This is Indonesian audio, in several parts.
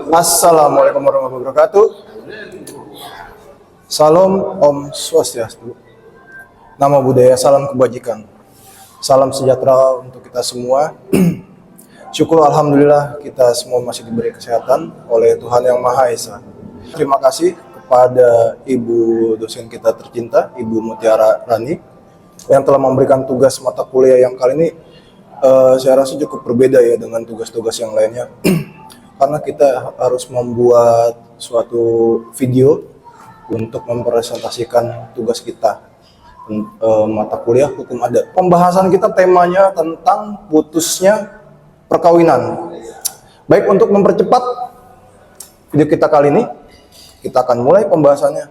Assalamualaikum warahmatullahi wabarakatuh. Salam Om Swastiastu. Nama budaya, salam kebajikan. Salam sejahtera untuk kita semua. Syukur alhamdulillah kita semua masih diberi kesehatan oleh Tuhan Yang Maha Esa. Terima kasih kepada Ibu dosen kita tercinta, Ibu Mutiara Rani, yang telah memberikan tugas mata kuliah yang kali ini saya rasa cukup berbeda ya dengan tugas-tugas yang lainnya. Karena kita harus membuat suatu video untuk mempresentasikan tugas kita, mata kuliah hukum adat. Pembahasan kita temanya tentang putusnya perkawinan. Baik, untuk mempercepat video kita kali ini, kita akan mulai pembahasannya.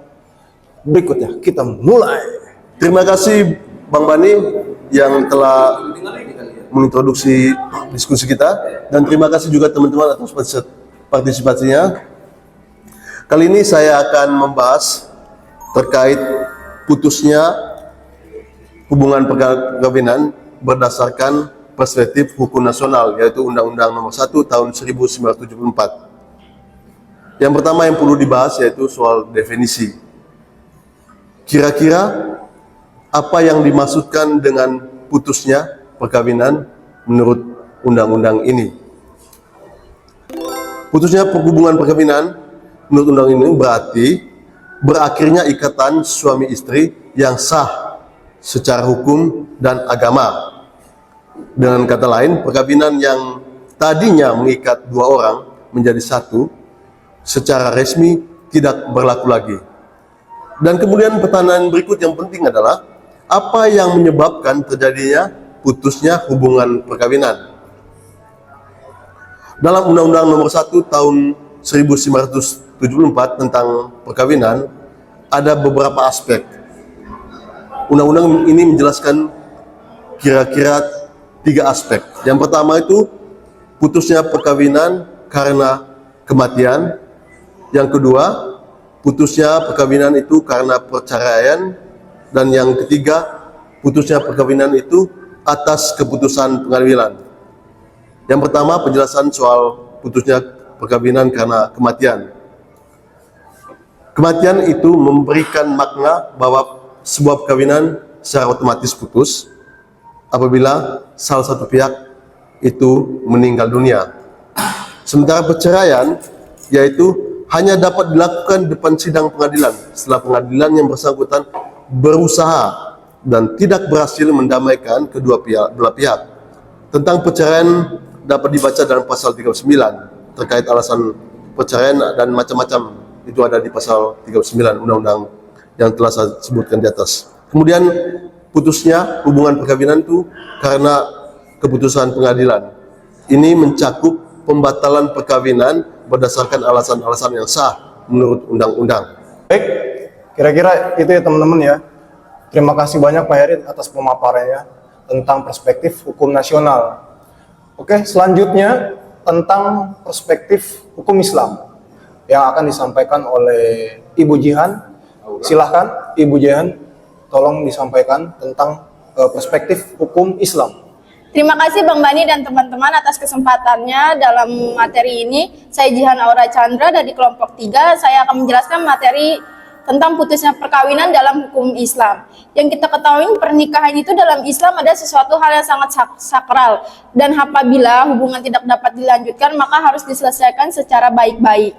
Berikutnya kita mulai. Terima kasih Bang Bani yang telah mengintroduksi diskusi kita, dan terima kasih juga teman-teman atas partisipasinya. Kali ini saya akan membahas terkait putusnya hubungan perkawinan berdasarkan perspektif hukum nasional, yaitu Undang-Undang Nomor 1 Tahun 1974. Yang pertama yang perlu dibahas yaitu soal definisi. Kira-kira apa yang dimaksudkan dengan putusnya perkawinan menurut undang-undang ini? Putusnya hubungan perkawinan menurut undang ini berarti berakhirnya ikatan suami istri yang sah secara hukum dan agama. Dengan kata lain, perkawinan yang tadinya mengikat dua orang menjadi satu secara resmi tidak berlaku lagi. Dan kemudian pertanyaan berikut yang penting adalah, apa yang menyebabkan terjadinya putusnya hubungan perkawinan? Dalam Undang-Undang Nomor 1 Tahun 1974 tentang perkawinan ada beberapa aspek. Undang-undang ini menjelaskan kira-kira 3 aspek. Yang pertama itu putusnya perkawinan karena kematian. Yang kedua, putusnya perkawinan itu karena perceraian. Dan yang ketiga, putusnya perkawinan itu atas keputusan pengadilan. Yang pertama, penjelasan soal putusnya perkawinan karena kematian. Kematian itu memberikan makna bahwa sebuah perkawinan secara otomatis putus apabila salah satu pihak itu meninggal dunia. Sementara perceraian yaitu hanya dapat dilakukan depan sidang pengadilan setelah pengadilan yang bersangkutan berusaha dan tidak berhasil mendamaikan kedua belah pihak. Tentang perceraian dapat dibaca dalam pasal 39 terkait alasan perceraian dan macam-macam, itu ada di pasal 39 undang-undang yang telah saya sebutkan di atas. Kemudian putusnya hubungan perkawinan itu karena keputusan pengadilan. Ini mencakup pembatalan perkawinan berdasarkan alasan-alasan yang sah menurut undang-undang. Baik, kira-kira itu ya teman-teman ya. Terima kasih banyak Pak Heri atas pemaparannya tentang perspektif hukum nasional. Oke, selanjutnya tentang perspektif hukum Islam yang akan disampaikan oleh Ibu Jihan. Silahkan Ibu Jihan, tolong disampaikan tentang perspektif hukum Islam. Terima kasih Bang Bani dan teman-teman atas kesempatannya dalam materi ini. Saya Jihan Aura Chandra dari kelompok 3. Saya akan menjelaskan materi tentang putusnya perkawinan dalam hukum Islam. Yang kita ketahui, pernikahan itu dalam Islam ada sesuatu hal yang sangat sakral, dan apabila hubungan tidak dapat dilanjutkan maka harus diselesaikan secara baik-baik.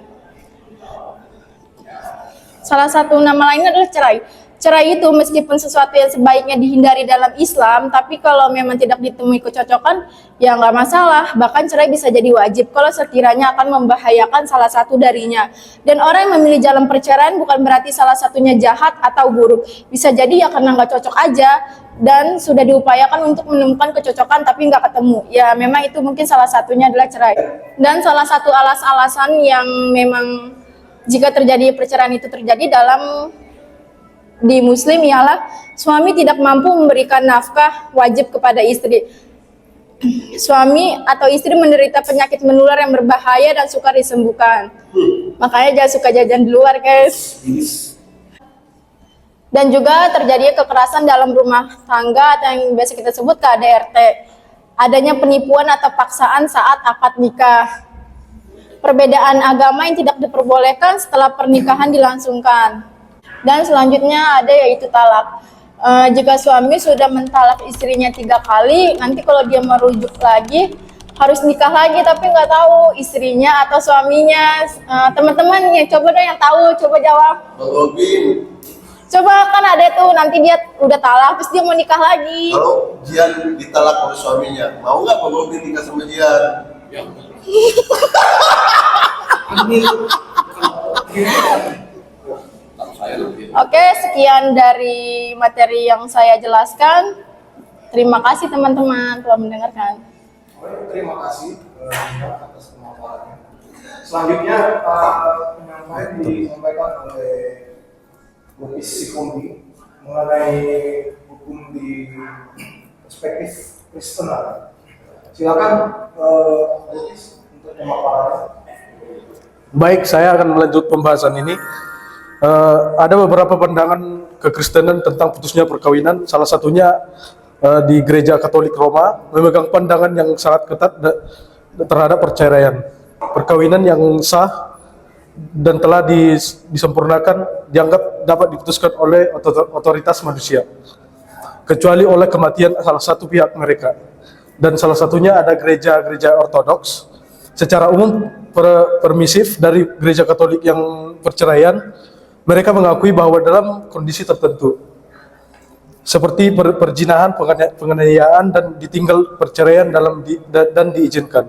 Salah satu nama lainnya adalah cerai. Cerai itu meskipun sesuatu yang sebaiknya dihindari dalam Islam, tapi kalau memang tidak ditemui kecocokan, ya nggak masalah. Bahkan cerai bisa jadi wajib kalau sekiranya akan membahayakan salah satu darinya. Dan orang yang memilih jalan perceraian bukan berarti salah satunya jahat atau buruk. Bisa jadi ya karena nggak cocok aja, dan sudah diupayakan untuk menemukan kecocokan tapi nggak ketemu. Ya memang itu mungkin salah satunya adalah cerai. Dan salah satu alasan yang memang jika terjadi perceraian itu terjadi di Muslim ialah suami tidak mampu memberikan nafkah wajib kepada istri. Suami atau istri menderita penyakit menular yang berbahaya dan sukar disembuhkan. Makanya jangan suka jajan di luar, guys. Dan juga terjadi kekerasan dalam rumah tangga atau yang biasa kita sebut KDRT. Adanya penipuan atau paksaan saat akad nikah. perbedaan agama yang tidak diperbolehkan setelah pernikahan dilangsungkan. Dan selanjutnya ada yaitu talak. Jika suami sudah mentalak istrinya 3 kali, nanti kalau dia merujuk lagi harus nikah lagi, tapi nggak tahu istrinya atau suaminya. Teman-teman ya, coba dong yang tahu, coba jawab. Bang Robin, Coba, kan ada tuh nanti dia udah talak terus dia mau nikah lagi. kalau Jian ditalak oleh suaminya, mau nggak Bang Robin nikah sama Jian? Oke, sekian dari materi yang saya jelaskan. Terima kasih teman-teman telah mendengarkan. Terima kasih atas pemaparannya. Selanjutnya penyampaian disampaikan oleh Lupis Sikombi mengenai hukum di perspektif Kristen. Silakan Lupis untuk pemaparannya. Baik, saya akan melanjut pembahasan ini. Ada beberapa pandangan kekristenan tentang putusnya perkawinan. Salah satunya di Gereja Katolik Roma memegang pandangan yang sangat ketat terhadap perceraian. Perkawinan yang sah dan telah disempurnakan dianggap dapat diputuskan oleh otoritas manusia, kecuali oleh kematian salah satu pihak mereka. Dan salah satunya ada gereja-gereja ortodoks. Secara umum permisif dari Gereja Katolik yang perceraian, mereka mengakui bahwa dalam kondisi tertentu seperti perzinahan, penganiayaan, dan ditinggal perceraian dan diizinkan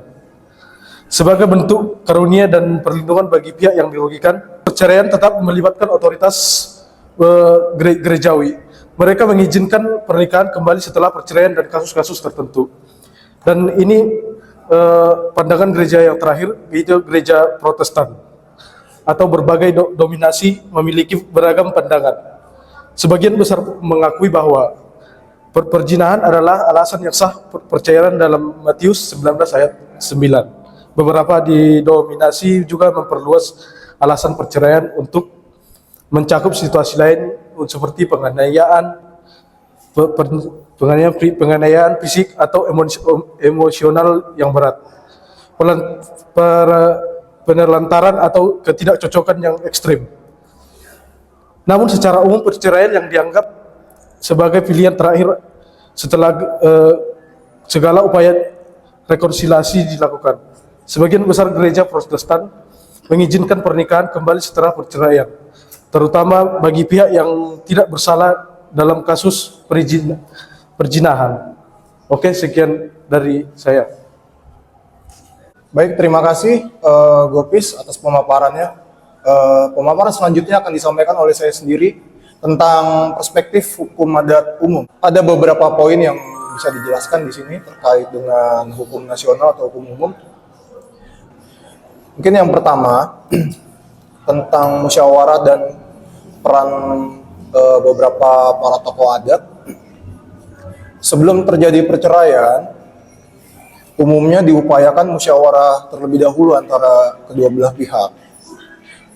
sebagai bentuk karunia dan perlindungan bagi pihak yang dirugikan. Perceraian tetap melibatkan otoritas gerejawi. Mereka mengizinkan pernikahan kembali setelah perceraian dan kasus-kasus tertentu. Dan ini pandangan gereja yang terakhir, yaitu gereja Protestan atau berbagai dominasi memiliki beragam pandangan. Sebagian besar mengakui bahwa perzinahan adalah alasan yang sah perceraian dalam Matius 19 ayat 9. Beberapa didominasi juga memperluas alasan perceraian untuk mencakup situasi lain seperti penganiayaan fisik atau emosional yang berat, penelantaran atau ketidakcocokan yang ekstrim. Namun secara umum perceraian yang dianggap sebagai pilihan terakhir setelah segala upaya rekonsiliasi dilakukan. Sebagian besar gereja Protestan mengizinkan pernikahan kembali setelah perceraian, terutama bagi pihak yang tidak bersalah dalam kasus perzinahan. Oke, sekian dari saya. Baik, terima kasih Gopis atas pemaparannya. Pemaparan selanjutnya akan disampaikan oleh saya sendiri tentang perspektif hukum adat umum. Ada beberapa poin yang bisa dijelaskan di sini terkait dengan hukum nasional atau hukum umum. Mungkin yang pertama tentang musyawarah dan peran beberapa para tokoh adat. Sebelum terjadi perceraian, umumnya diupayakan musyawarah terlebih dahulu antara kedua belah pihak,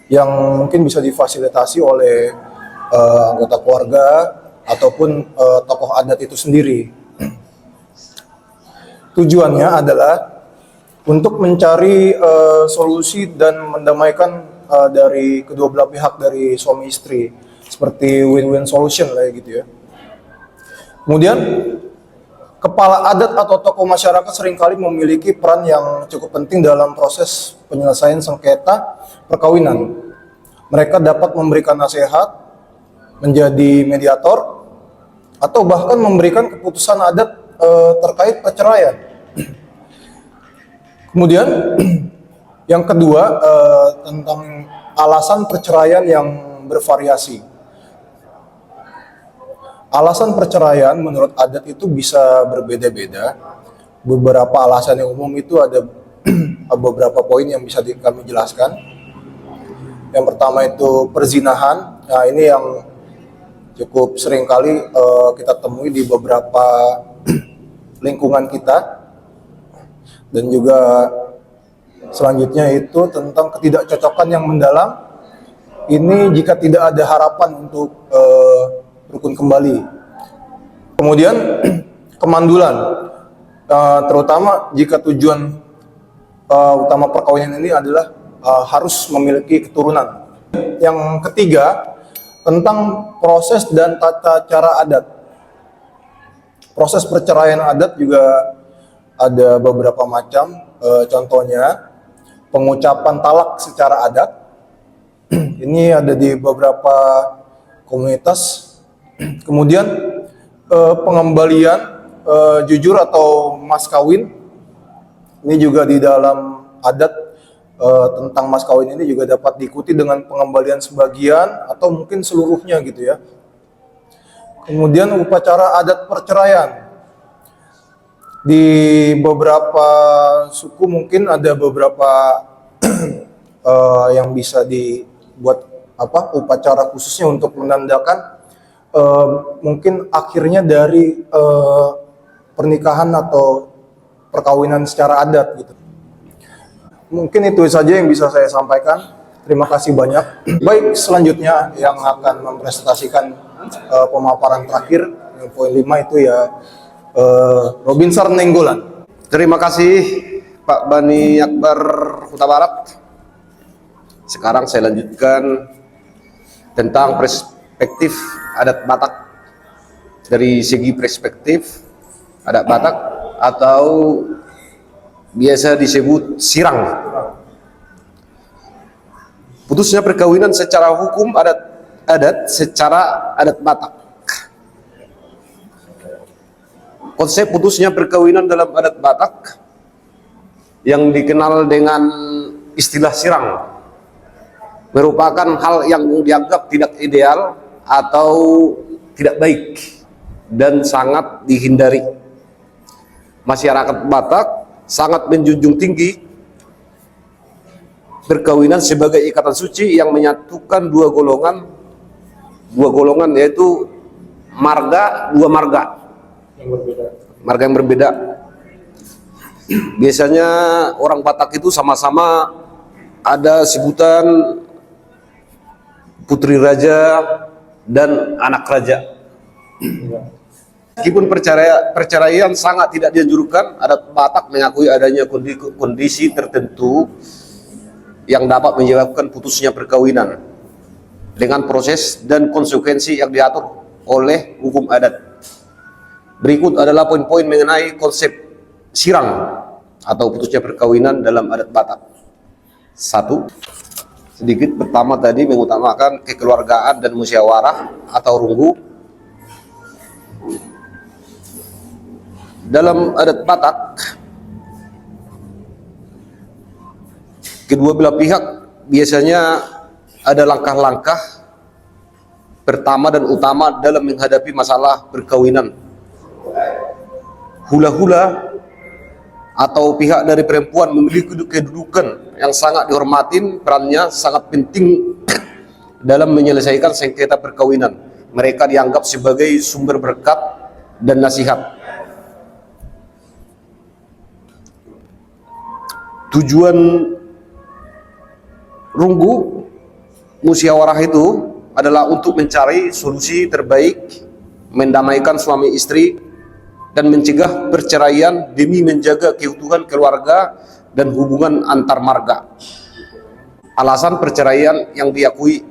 yang mungkin bisa difasilitasi oleh anggota keluarga ataupun tokoh adat itu sendiri. Tujuannya adalah untuk mencari solusi dan mendamaikan dari kedua belah pihak, dari suami istri, seperti win-win solution lah gitu ya. Kemudian kepala adat atau tokoh masyarakat seringkali memiliki peran yang cukup penting dalam proses penyelesaian sengketa perkawinan. Mereka dapat memberikan nasihat, menjadi mediator, atau bahkan memberikan keputusan adat terkait perceraian. Kemudian yang kedua tentang alasan perceraian yang bervariasi. Alasan perceraian menurut adat itu bisa berbeda-beda. Beberapa alasan yang umum itu ada beberapa poin yang bisa kami jelaskan. Yang pertama itu perzinahan. Nah, ini yang cukup sering kali kita temui di beberapa lingkungan kita. Dan juga selanjutnya itu tentang ketidakcocokan yang mendalam. Ini jika tidak ada harapan untuk rukun kembali. Kemudian kemandulan, terutama jika tujuan utama perkawinan ini adalah harus memiliki keturunan. Yang ketiga, tentang proses dan tata cara adat. Proses perceraian adat juga ada beberapa macam, contohnya pengucapan talak secara adat. Ini ada di beberapa komunitas. Kemudian pengembalian jujur atau mas kawin. Ini juga di dalam adat tentang mas kawin ini juga dapat diikuti dengan pengembalian sebagian atau mungkin seluruhnya gitu ya. Kemudian upacara adat perceraian. Di beberapa suku mungkin ada beberapa yang bisa dibuat upacara khususnya untuk menandakan mungkin akhirnya dari pernikahan atau perkawinan secara adat gitu. Mungkin itu saja yang bisa saya sampaikan. Terima kasih banyak. Baik, selanjutnya yang akan mempresentasikan pemaparan terakhir yang poin 5 itu ya Robinsar Nenggolan. Terima kasih Pak Bani Akbar Huta Barat. Sekarang saya lanjutkan tentang perspektif adat Batak. Dari segi perspektif adat Batak atau biasa disebut sirang. Putusnya perkawinan secara hukum adat secara adat Batak. Konsep putusnya perkawinan dalam adat Batak yang dikenal dengan istilah sirang merupakan hal yang dianggap tidak ideal atau tidak baik dan sangat dihindari. Masyarakat Batak sangat menjunjung tinggi perkawinan sebagai ikatan suci yang menyatukan dua golongan yaitu dua marga yang berbeda. Biasanya orang Batak itu sama-sama ada sebutan putri raja dan anak raja. Meskipun perceraian sangat tidak dianjurkan, adat Batak mengakui adanya kondisi tertentu yang dapat menyebabkan putusnya perkawinan dengan proses dan konsekuensi yang diatur oleh hukum adat. Berikut adalah poin-poin mengenai konsep sirang atau putusnya perkawinan dalam adat Batak. 1. Sedikit pertama tadi mengutamakan kekeluargaan dan musyawarah atau runggu. Dalam adat Batak, kedua belah pihak biasanya ada langkah-langkah pertama dan utama dalam menghadapi masalah perkawinan. Hula-hula atau pihak dari perempuan memiliki kedudukan yang sangat dihormatin, perannya sangat penting dalam menyelesaikan sengketa perkawinan. Mereka dianggap sebagai sumber berkat dan nasihat. Tujuan runggu musyawarah itu adalah untuk mencari solusi terbaik, mendamaikan suami istri, dan mencegah perceraian demi menjaga keutuhan keluarga dan hubungan antar marga. Alasan perceraian yang diakui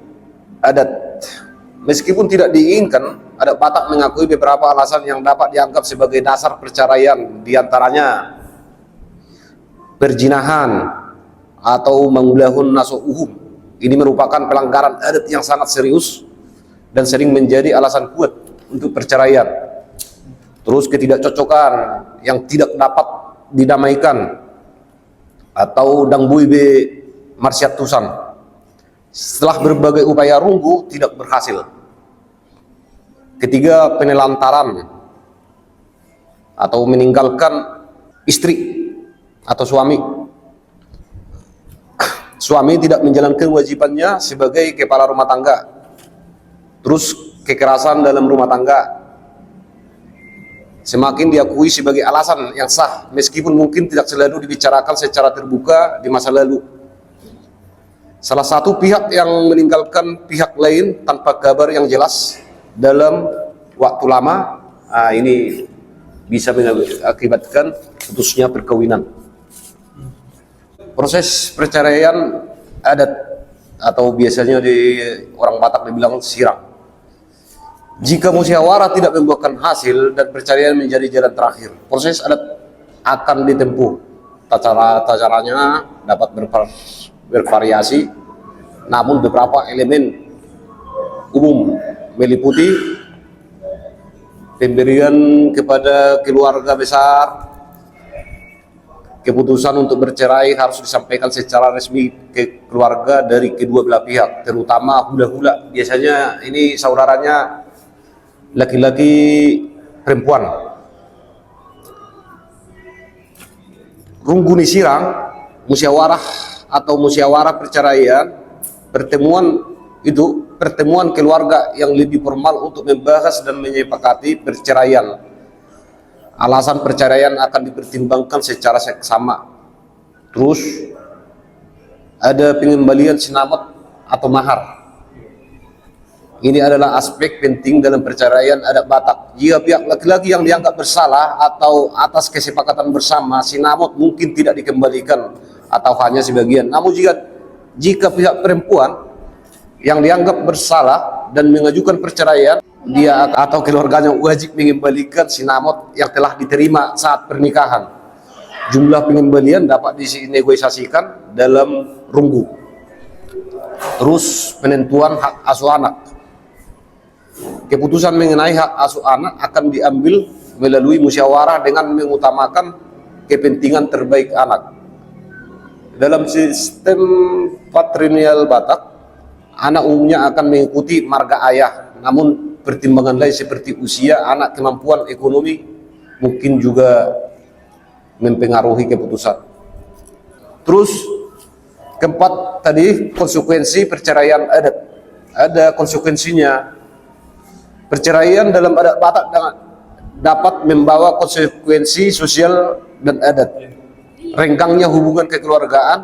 adat. Meskipun tidak diinginkan, adat Batak mengakui beberapa alasan yang dapat dianggap sebagai dasar perceraian, diantaranya perzinahan atau mangulahun nasu'uhum. Ini merupakan pelanggaran adat yang sangat serius dan sering menjadi alasan kuat untuk perceraian. Terus ketidakcocokan yang tidak dapat didamaikan atau dangbuibe marsyatusan. Setelah berbagai upaya runggu tidak berhasil. Ketiga, penelantaran atau meninggalkan istri atau suami. Suami tidak menjalankan wajibannya sebagai kepala rumah tangga. Terus kekerasan dalam rumah tangga semakin diakui sebagai alasan yang sah, meskipun mungkin tidak selalu dibicarakan secara terbuka di masa lalu. Salah satu pihak yang meninggalkan pihak lain tanpa kabar yang jelas dalam waktu lama, ini bisa mengakibatkan putusnya perkawinan. proses perceraian adat atau biasanya di orang Batak dibilang sirang. Jika musyawarah tidak membuahkan hasil dan perceraian menjadi jalan terakhir, proses adat akan ditempuh. Caranya dapat bervariasi, namun beberapa elemen umum meliputi pemberian kepada keluarga besar. Keputusan untuk bercerai harus disampaikan secara resmi ke keluarga dari kedua belah pihak, terutama hula-hula. Biasanya ini saudaranya laki-laki perempuan. Rungguni sirang, musyawarah atau musyawarah perceraian, pertemuan keluarga yang lebih formal untuk membahas dan menyepakati perceraian. Alasan perceraian akan dipertimbangkan secara seksama. Terus ada pengembalian sinamot atau mahar. Ini adalah aspek penting dalam perceraian adat Batak. Jika pihak laki-laki yang dianggap bersalah atau atas kesepakatan bersama, sinamot mungkin tidak dikembalikan atau hanya sebagian. Namun jika pihak perempuan yang dianggap bersalah dan mengajukan perceraian, dia atau keluarganya wajib mengembalikan sinamot yang telah diterima saat pernikahan. Jumlah pengembalian dapat dinegosiasikan dalam runggu. Terus penentuan hak asuh anak. Keputusan mengenai hak asuh anak akan diambil melalui musyawarah dengan mengutamakan kepentingan terbaik anak. Dalam sistem patrilineal Batak, anak umumnya akan mengikuti marga ayah, namun pertimbangan lain seperti usia, anak, kemampuan ekonomi mungkin juga mempengaruhi keputusan. Terus keempat tadi, konsekuensi perceraian adat. Ada konsekuensinya. Perceraian dalam adat Batak dapat membawa konsekuensi sosial dan adat. Renggangnya hubungan kekeluargaan,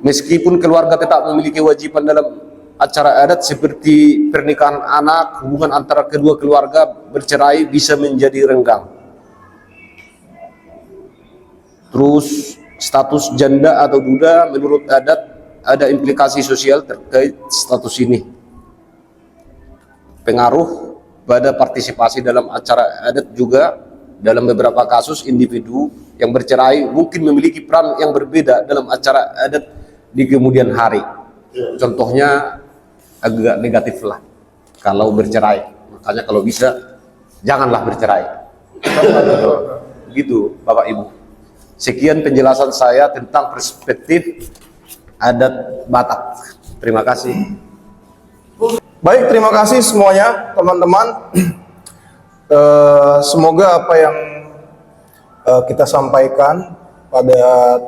meskipun keluarga tetap memiliki kewajiban dalam acara adat seperti pernikahan anak, hubungan antara kedua keluarga bercerai bisa menjadi renggang. Terus status janda atau duda menurut adat ada implikasi sosial terkait status ini. Pengaruh pada partisipasi dalam acara adat juga. Dalam beberapa kasus individu yang bercerai mungkin memiliki peran yang berbeda dalam acara adat di kemudian hari. Contohnya agak negatif lah kalau bercerai. Makanya kalau bisa janganlah bercerai. Begitu Bapak Ibu. Sekian penjelasan saya tentang perspektif adat Batak. Terima kasih. Baik, terima kasih semuanya teman-teman. Semoga apa yang kita sampaikan pada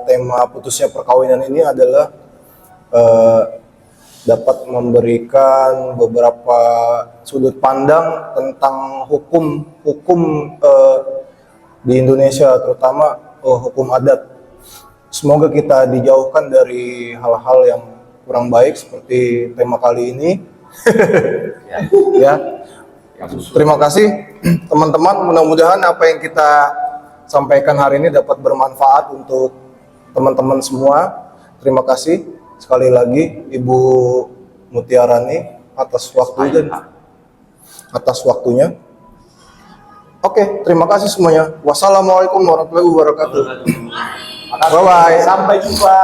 tema putusnya perkawinan ini adalah dapat memberikan beberapa sudut pandang tentang hukum di Indonesia, terutama hukum adat. Semoga kita dijauhkan dari hal-hal yang kurang baik seperti tema kali ini. Ya. Terima kasih teman-teman. Mudah-mudahan apa yang kita sampaikan hari ini dapat bermanfaat untuk teman-teman semua. Terima kasih sekali lagi Ibu Mutiarani atas waktunya. Oke, terima kasih semuanya. Wassalamualaikum warahmatullahi wabarakatuh. Bye bye. Sampai jumpa.